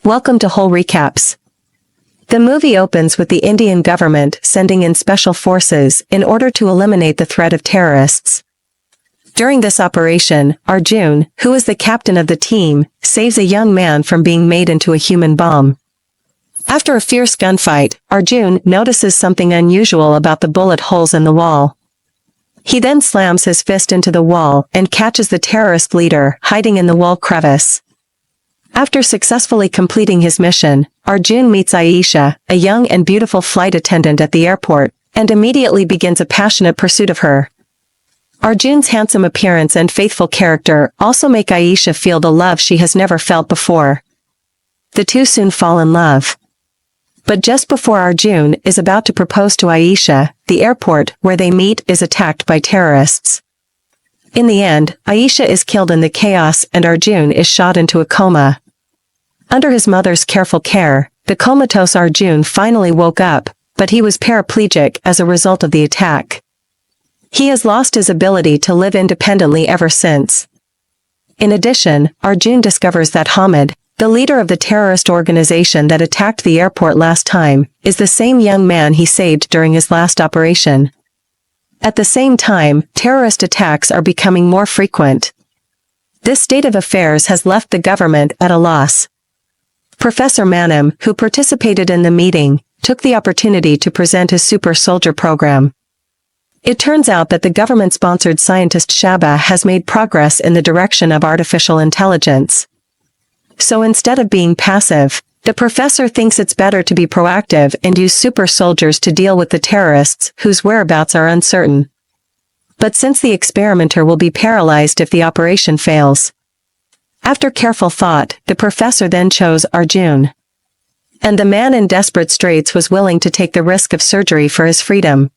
Welcome to Whole Recaps. The movie opens with the Indian government sending in special forces in order to eliminate the threat of terrorists. During this operation, Arjun, who is the captain of the team, saves a young man from being made into a human bomb. After a fierce gunfight, Arjun notices something unusual about the bullet holes in the wall. He then slams his fist into the wall and catches the terrorist leader hiding in the wall crevice. After successfully completing his mission, Arjun meets Aisha, a young and beautiful flight attendant at the airport, and immediately begins a passionate pursuit of her. Arjun's handsome appearance and faithful character also make Aisha feel the love she has never felt before. The two soon fall in love. But just before Arjun is about to propose to Aisha, the airport where they meet is attacked by terrorists. In the end, Aisha is killed in the chaos and Arjun is shot into a coma. Under his mother's careful care, the comatose Arjun finally woke up, but he was paraplegic as a result of the attack. He has lost his ability to live independently ever since. In addition, Arjun discovers that Hamid, the leader of the terrorist organization that attacked the airport last time, is the same young man he saved during his last operation. At the same time, terrorist attacks are becoming more frequent. This state of affairs has left the government at a loss. Professor Manam, who participated in the meeting, took the opportunity to present his super soldier program. It turns out that the government-sponsored scientist Shaba has made progress in the direction of artificial intelligence. So instead of being passive, the professor thinks it's better to be proactive and use super soldiers to deal with the terrorists whose whereabouts are uncertain. But since the experimenter will be paralyzed if the operation fails. After careful thought, the professor then chose Arjun. And the man in desperate straits was willing to take the risk of surgery for his freedom.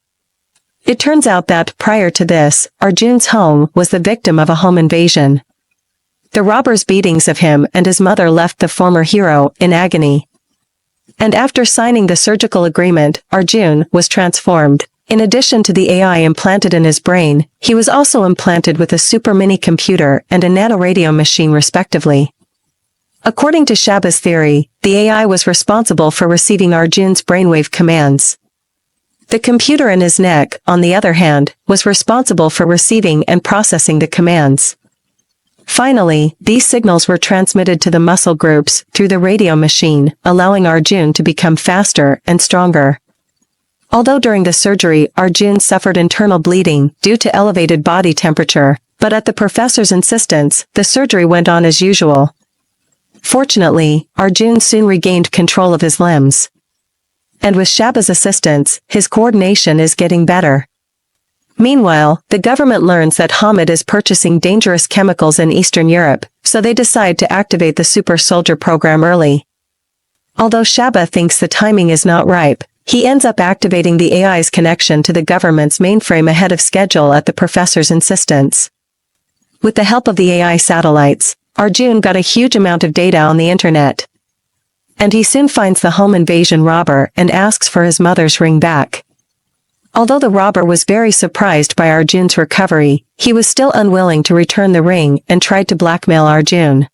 It turns out that, prior to this, Arjun's home was the victim of a home invasion. The robbers' beatings of him and his mother left the former hero in agony. And after signing the surgical agreement, Arjun was transformed. In addition to the AI implanted in his brain, he was also implanted with a super mini computer and a nanoradio machine respectively. According to Shaba's theory, the AI was responsible for receiving Arjun's brainwave commands. The computer in his neck, on the other hand, was responsible for receiving and processing the commands. Finally, these signals were transmitted to the muscle groups through the radio machine, allowing Arjun to become faster and stronger. Although during the surgery Arjun suffered internal bleeding due to elevated body temperature, but at the professor's insistence, the surgery went on as usual. Fortunately, Arjun soon regained control of his limbs. And with Shaba's assistance, his coordination is getting better. Meanwhile, the government learns that Hamid is purchasing dangerous chemicals in Eastern Europe, so they decide to activate the super soldier program early. Although Shaba thinks the timing is not ripe, he ends up activating the AI's connection to the government's mainframe ahead of schedule at the professor's insistence. With the help of the AI satellites, Arjun got a huge amount of data on the internet. And he soon finds the home invasion robber and asks for his mother's ring back. Although the robber was very surprised by Arjun's recovery, he was still unwilling to return the ring and tried to blackmail Arjun.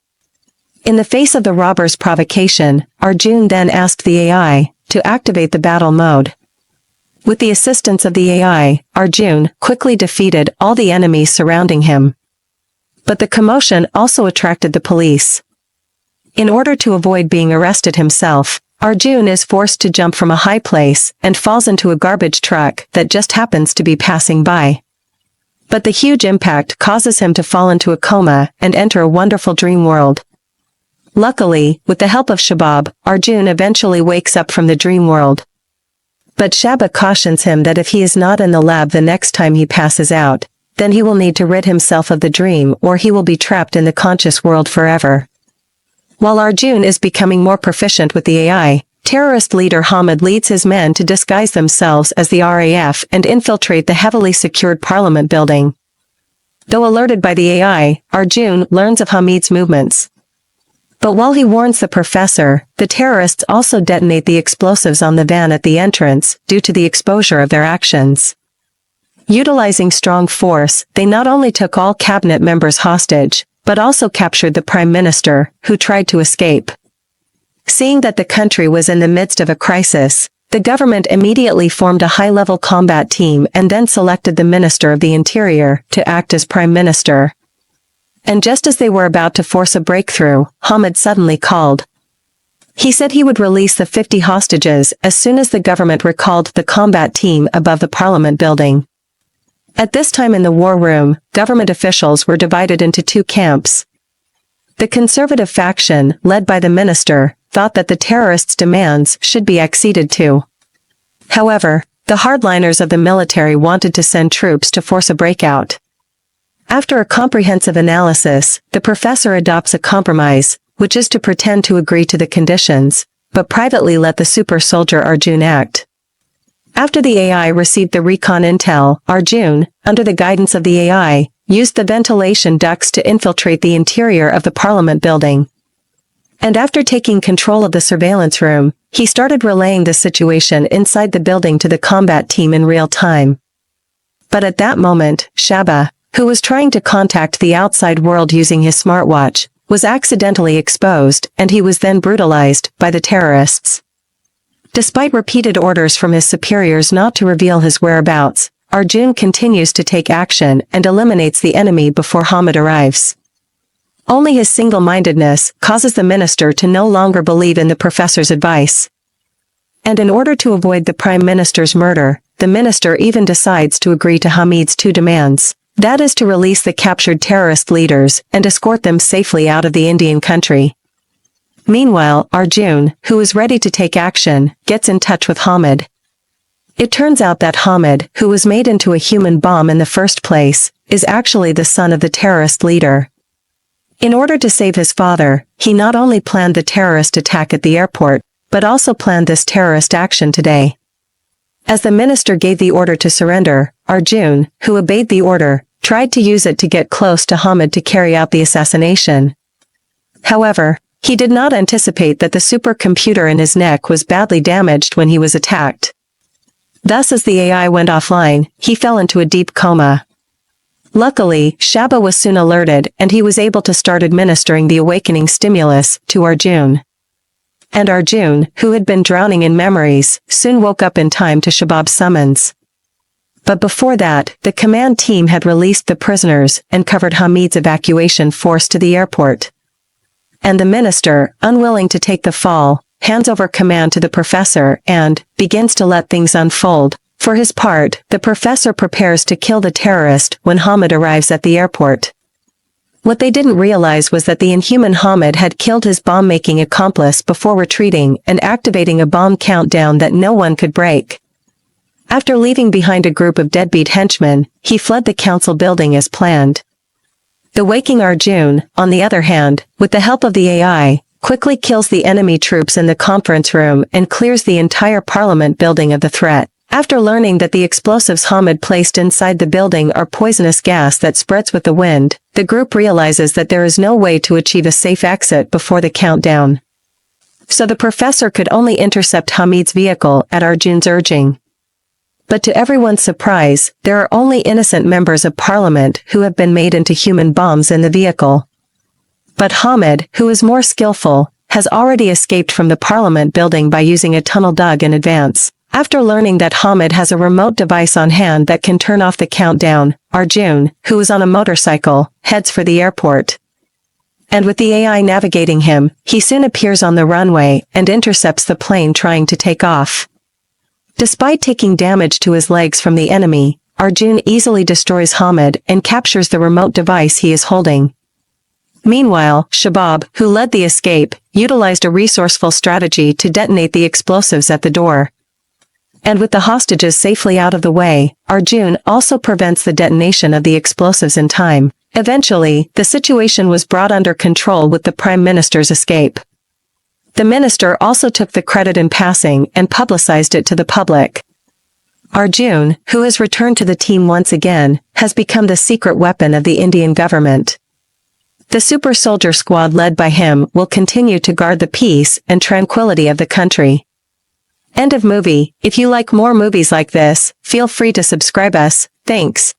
In the face of the robber's provocation, Arjun then asked the AI to activate the battle mode. With the assistance of the AI, Arjun quickly defeated all the enemies surrounding him. But the commotion also attracted the police. In order to avoid being arrested himself, Arjun is forced to jump from a high place and falls into a garbage truck that just happens to be passing by. But the huge impact causes him to fall into a coma and enter a wonderful dream world. Luckily, with the help of Shabab, Arjun eventually wakes up from the dream world. But Shaba cautions him that if he is not in the lab the next time he passes out, then he will need to rid himself of the dream or he will be trapped in the conscious world forever. While Arjun is becoming more proficient with the AI, terrorist leader Hamid leads his men to disguise themselves as the RAF and infiltrate the heavily secured parliament building. Though alerted by the AI, Arjun learns of Hamid's movements. But while he warns the professor, the terrorists also detonate the explosives on the van at the entrance, due to the exposure of their actions. Utilizing strong force, they not only took all cabinet members hostage, but also captured the prime minister, who tried to escape. Seeing that the country was in the midst of a crisis, the government immediately formed a high-level combat team and then selected the Minister of the Interior to act as Prime Minister. And just as they were about to force a breakthrough, Hamid suddenly called. He said he would release the 50 hostages as soon as the government recalled the combat team above the parliament building. At this time in the war room, government officials were divided into two camps. The conservative faction, led by the minister, thought that the terrorists' demands should be acceded to. However, the hardliners of the military wanted to send troops to force a breakout. After a comprehensive analysis, the professor adopts a compromise, which is to pretend to agree to the conditions, but privately let the super soldier Arjun act. After the AI received the recon intel, Arjun, under the guidance of the AI, used the ventilation ducts to infiltrate the interior of the parliament building. And after taking control of the surveillance room, he started relaying the situation inside the building to the combat team in real time. But at that moment, Shaba, who was trying to contact the outside world using his smartwatch, was accidentally exposed, and he was then brutalized by the terrorists. Despite repeated orders from his superiors not to reveal his whereabouts, Arjun continues to take action and eliminates the enemy before Hamid arrives. Only his single-mindedness causes the minister to no longer believe in the professor's advice. And in order to avoid the prime minister's murder, the minister even decides to agree to Hamid's two demands. That is to release the captured terrorist leaders and escort them safely out of the Indian country. Meanwhile, Arjun, who is ready to take action, gets in touch with Hamid. It turns out that Hamid, who was made into a human bomb in the first place, is actually the son of the terrorist leader. In order to save his father, he not only planned the terrorist attack at the airport, but also planned this terrorist action today. As the minister gave the order to surrender, Arjun, who obeyed the order, tried to use it to get close to Hamid to carry out the assassination. However, he did not anticipate that the supercomputer in his neck was badly damaged when he was attacked. Thus, as the AI went offline, he fell into a deep coma. Luckily, Shaba was soon alerted and he was able to start administering the awakening stimulus to Arjun. And Arjun, who had been drowning in memories, soon woke up in time to Shabab's summons. But before that, the command team had released the prisoners and covered Hamid's evacuation force to the airport. And the minister, unwilling to take the fall, hands over command to the professor and begins to let things unfold. For his part, the professor prepares to kill the terrorist when Hamid arrives at the airport. What they didn't realize was that the inhuman Hamid had killed his bomb-making accomplice before retreating and activating a bomb countdown that no one could break. After leaving behind a group of deadbeat henchmen, he fled the council building as planned. The waking Arjun, on the other hand, with the help of the AI, quickly kills the enemy troops in the conference room and clears the entire parliament building of the threat. After learning that the explosives Hamid placed inside the building are poisonous gas that spreads with the wind, the group realizes that there is no way to achieve a safe exit before the countdown. So the professor could only intercept Hamid's vehicle at Arjun's urging. But to everyone's surprise, there are only innocent members of parliament who have been made into human bombs in the vehicle. But Hamid, who is more skillful, has already escaped from the parliament building by using a tunnel dug in advance. After learning that Hamid has a remote device on hand that can turn off the countdown, Arjun, who is on a motorcycle, heads for the airport. And with the AI navigating him, he soon appears on the runway and intercepts the plane trying to take off. Despite taking damage to his legs from the enemy, Arjun easily destroys Hamid and captures the remote device he is holding. Meanwhile, Shabab, who led the escape, utilized a resourceful strategy to detonate the explosives at the door. And with the hostages safely out of the way, Arjun also prevents the detonation of the explosives in time. Eventually, the situation was brought under control with the Prime Minister's escape. The minister also took the credit in passing and publicized it to the public. Arjun, who has returned to the team once again, has become the secret weapon of the Indian government. The super soldier squad led by him will continue to guard the peace and tranquility of the country. End of movie. If you like more movies like this, feel free to subscribe us. Thanks.